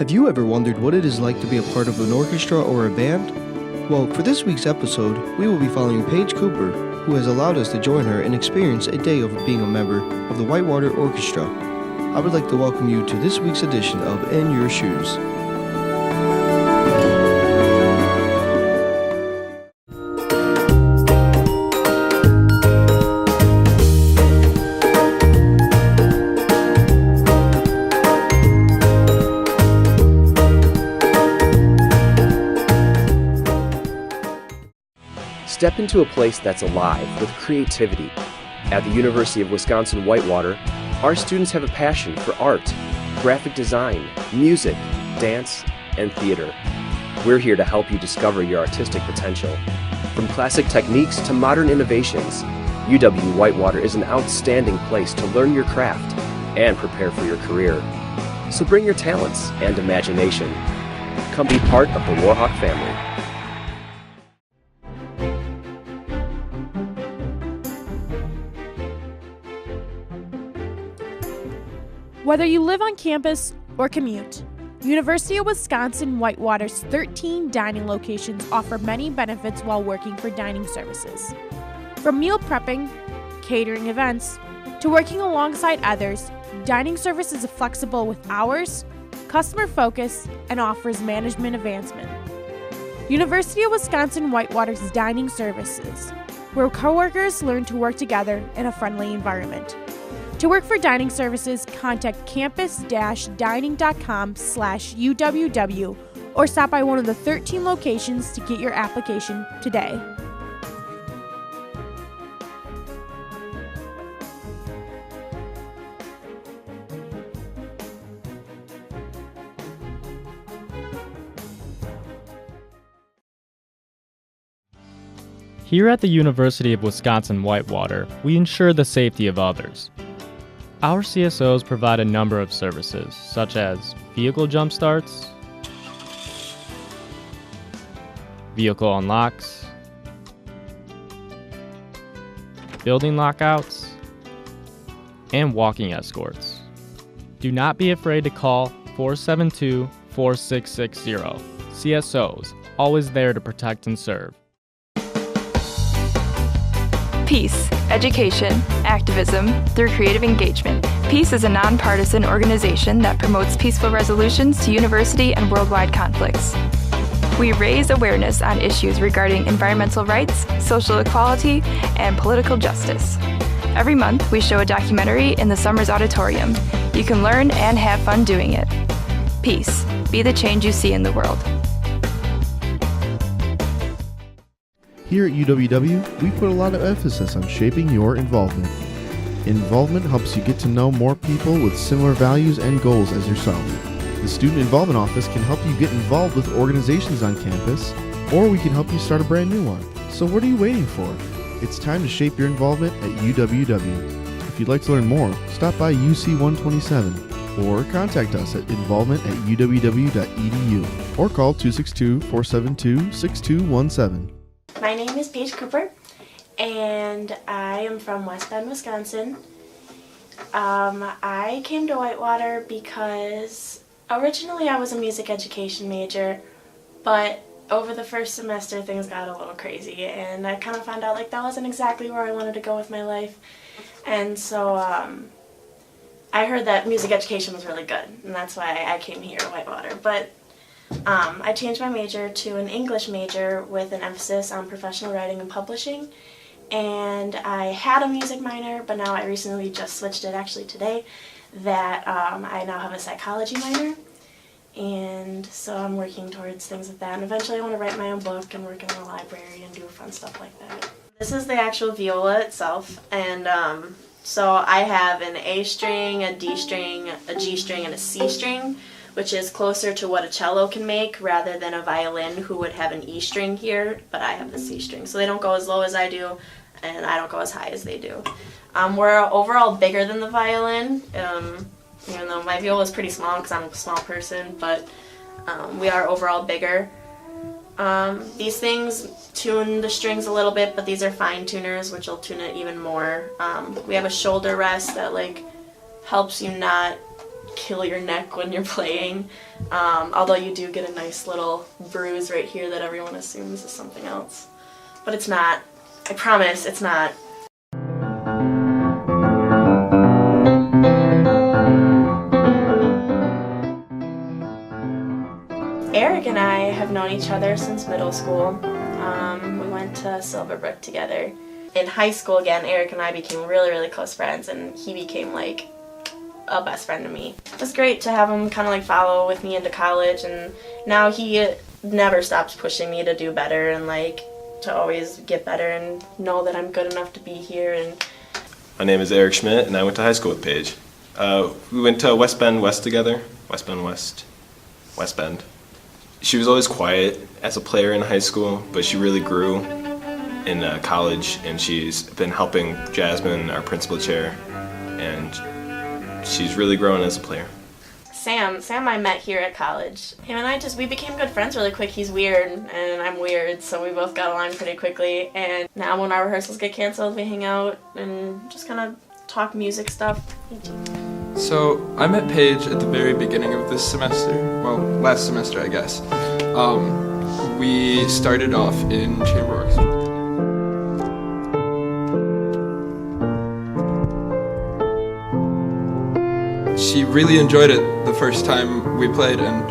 Have you ever wondered what it is like to be a part of an orchestra or a band? Well, for this week's episode, we will be following Paige Cooper, who has allowed us to join her and experience a day of being a member of the Whitewater Orchestra. I would like to welcome you to this week's edition of In Your Shoes. Step into a place that's alive with creativity. At the University of Wisconsin-Whitewater, our students have a passion for art, graphic design, music, dance, and theater. We're here to help you discover your artistic potential. From classic techniques to modern innovations, UW-Whitewater is an outstanding place to learn your craft and prepare for your career. So bring your talents and imagination. Come be part of the Warhawk family. Whether you live on campus or commute, University of Wisconsin-Whitewater's 13 dining locations offer many benefits while working for dining services. From meal prepping, catering events, to working alongside others, dining service is flexible with hours, customer focus, and offers management advancement. University of Wisconsin-Whitewater's dining services, where coworkers learn to work together in a friendly environment. To work for dining services, contact campus-dining.com/UWW or stop by one of the 13 locations to get your application today. Here at the University of Wisconsin-Whitewater, we ensure the safety of others. Our CSOs provide a number of services, such as vehicle jump starts, vehicle unlocks, building lockouts, and walking escorts. Do not be afraid to call 472-4660. CSOs, always there to protect and serve. Peace, education, activism through creative engagement. Peace is a nonpartisan organization that promotes peaceful resolutions to university and worldwide conflicts. We raise awareness on issues regarding environmental rights, social equality, and political justice. Every month, we show a documentary in the Summers Auditorium. You can learn and have fun doing it. Peace, be the change you see in the world. Here at UWW, we put a lot of emphasis on shaping your involvement. Involvement helps you get to know more people with similar values and goals as yourself. The Student Involvement Office can help you get involved with organizations on campus, or we can help you start a brand new one. So what are you waiting for? It's time to shape your involvement at UWW. If you'd like to learn more, stop by UC 127 or contact us at involvement@uww.edu or call 262-472-6217. My name is Paige Cooper, and I am from West Bend, Wisconsin. I came to Whitewater because originally I was a music education major, but over the first semester things got a little crazy, and I kind of found out like that wasn't exactly where I wanted to go with my life, and so I heard that music education was really good, and that's why I came here to Whitewater. But I changed my major to an English major with an emphasis on professional writing and publishing, and I had a music minor, but now I recently just switched it actually today, that I now have a psychology minor, and so I'm working towards things with that, and eventually I want to write my own book and work in the library and do fun stuff like that. This is the actual viola itself, and so I have an A string, a D string, a G string, and a C string, which is closer to what a cello can make rather than a violin who would have an E string here, but I have the C string. So they don't go as low as I do, and I don't go as high as they do. We're overall bigger than the violin, even though my viola is pretty small because I'm a small person, but we are overall bigger. These things tune the strings a little bit, but these are fine tuners, which will tune it even more. We have a shoulder rest that helps you not kill your neck when you're playing. Although you do get a nice little bruise right here that everyone assumes is something else. But it's not. I promise, it's not. Eric and I have known each other since middle school. We went to Silverbrook together. In high school, again, Eric and I became really, really close friends, and he became like a best friend to me. It was great to have him kind of like follow with me into college, and now he never stops pushing me to do better and like to always get better and know that I'm good enough to be here. And my name is Eric Schmidt, and I went to high school with Paige. We went to West Bend West together. West Bend. She was always quiet as a player in high school, but she really grew in college, and she's been helping Jasmine, our principal chair, and she's really grown as a player. Sam I met here at college. Him and I we became good friends really quick. He's weird and I'm weird, so we both got along pretty quickly. And now when our rehearsals get canceled, we hang out and just kind of talk music stuff. So I met Paige at the very beginning of this semester, well, last semester I guess. We started off in chamber orchestra. She really enjoyed it the first time we played, and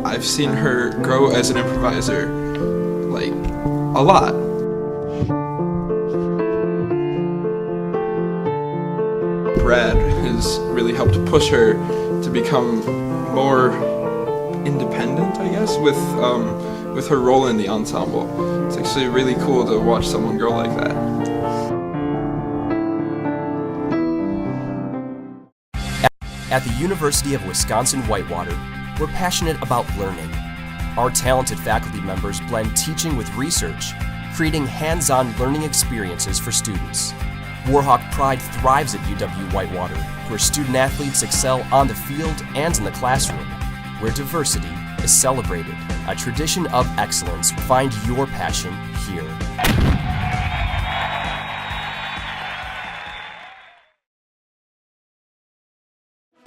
I've seen her grow as an improviser, like, a lot. Brad has really helped push her to become more independent, I guess, with her role in the ensemble. It's actually really cool to watch someone grow like that. At the University of Wisconsin-Whitewater, we're passionate about learning. Our talented faculty members blend teaching with research, creating hands-on learning experiences for students. Warhawk Pride thrives at UW-Whitewater, where student athletes excel on the field and in the classroom, where diversity is celebrated. A tradition of excellence. Find your passion here.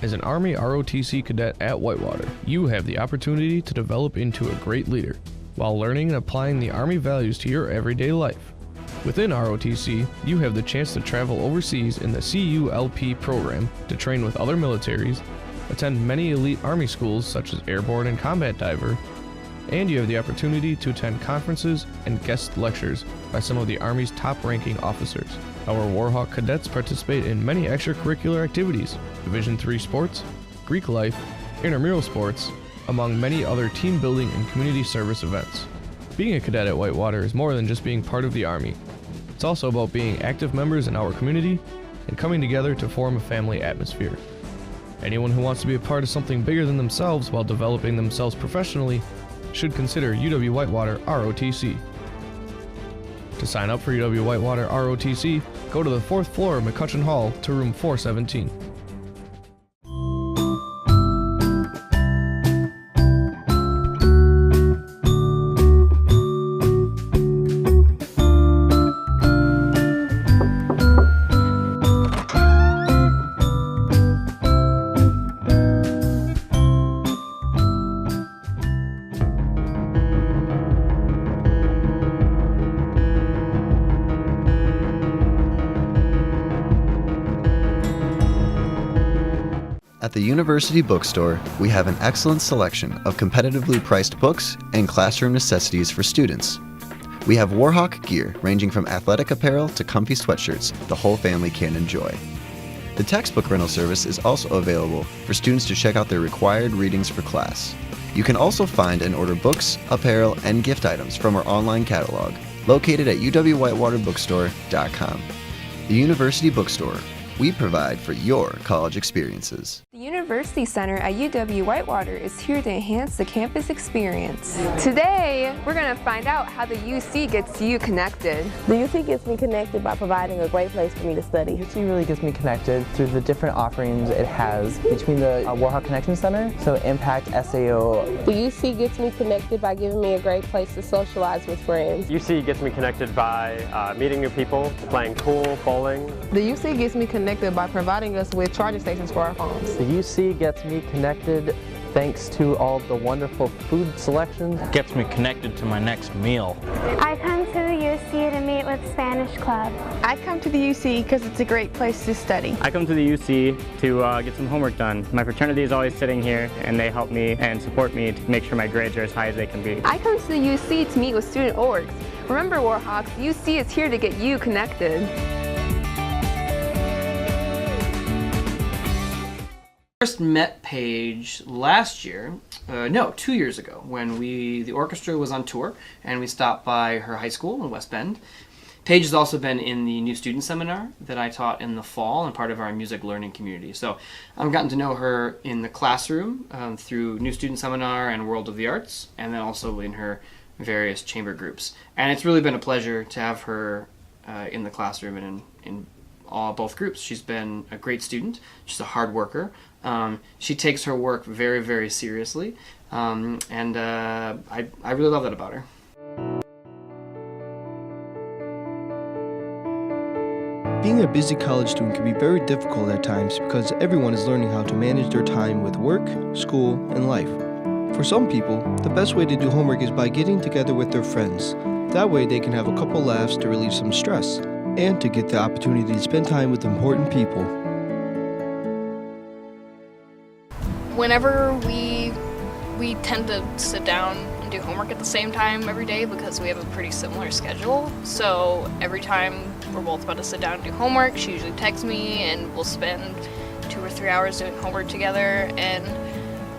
As an Army ROTC cadet at Whitewater, you have the opportunity to develop into a great leader while learning and applying the Army values to your everyday life. Within ROTC, you have the chance to travel overseas in the CULP program to train with other militaries, attend many elite Army schools such as Airborne and Combat Diver, and you have the opportunity to attend conferences and guest lectures by some of the Army's top-ranking officers. Our Warhawk cadets participate in many extracurricular activities, Division III sports, Greek life, intramural sports, among many other team building and community service events. Being a cadet at Whitewater is more than just being part of the Army. It's also about being active members in our community and coming together to form a family atmosphere. Anyone who wants to be a part of something bigger than themselves while developing themselves professionally should consider UW-Whitewater ROTC. To sign up for UW-Whitewater ROTC, go to the 4th floor of McCutcheon Hall to room 417. At the University Bookstore, we have an excellent selection of competitively priced books and classroom necessities for students. We have Warhawk gear ranging from athletic apparel to comfy sweatshirts the whole family can enjoy. The textbook rental service is also available for students to check out their required readings for class. You can also find and order books, apparel, and gift items from our online catalog, located at uwwhitewaterbookstore.com. The University Bookstore. We provide for your college experiences. The University Center at UW-Whitewater is here to enhance the campus experience. Today, we're going to find out how the UC gets you connected. The UC gets me connected by providing a great place for me to study. UC really gets me connected through the different offerings it has between the Warhawk Connection Center, so Impact, SAO. The UC gets me connected by giving me a great place to socialize with friends. UC gets me connected by meeting new people, playing pool, bowling. The UC gets me connected by providing us with charging stations for our phones. The UC gets me connected thanks to all the wonderful food selections. Gets me connected to my next meal. I come to the UC to meet with Spanish Club. I come to the UC because it's a great place to study. I come to the UC to get some homework done. My fraternity is always sitting here and they help me and support me to make sure my grades are as high as they can be. I come to the UC to meet with student orgs. Remember, Warhawks, UC is here to get you connected. First met Paige last year, 2 years ago, when the orchestra was on tour and we stopped by her high school in West Bend. Paige has also been in the new student seminar that I taught in the fall and part of our music learning community. So I've gotten to know her in the classroom through new student seminar and World of the Arts, and then also in her various chamber groups. And it's really been a pleasure to have her in the classroom and in both groups. She's been a great student. She's a hard worker. She takes her work very, very seriously, and I really love that about her. Being a busy college student can be very difficult at times because everyone is learning how to manage their time with work, school, and life. For some people, the best way to do homework is by getting together with their friends. That way they can have a couple laughs to relieve some stress and to get the opportunity to spend time with important people. Whenever we tend to sit down and do homework at the same time every day because we have a pretty similar schedule. So every time we're both about to sit down and do homework, she usually texts me and we'll spend 2 or 3 hours doing homework together. And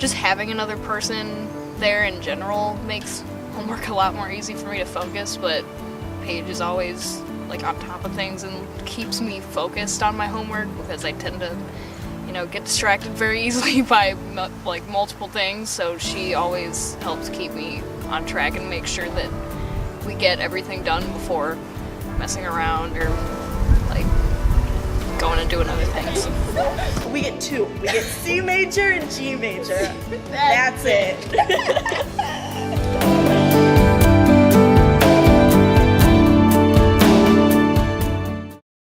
just having another person there in general makes homework a lot more easy for me to focus. But Paige is always on top of things and keeps me focused on my homework because I tend to get distracted very easily by multiple things, so she always helps keep me on track and make sure that we get everything done before messing around or going and doing other things. We get 2. We get C major and G major. That's it.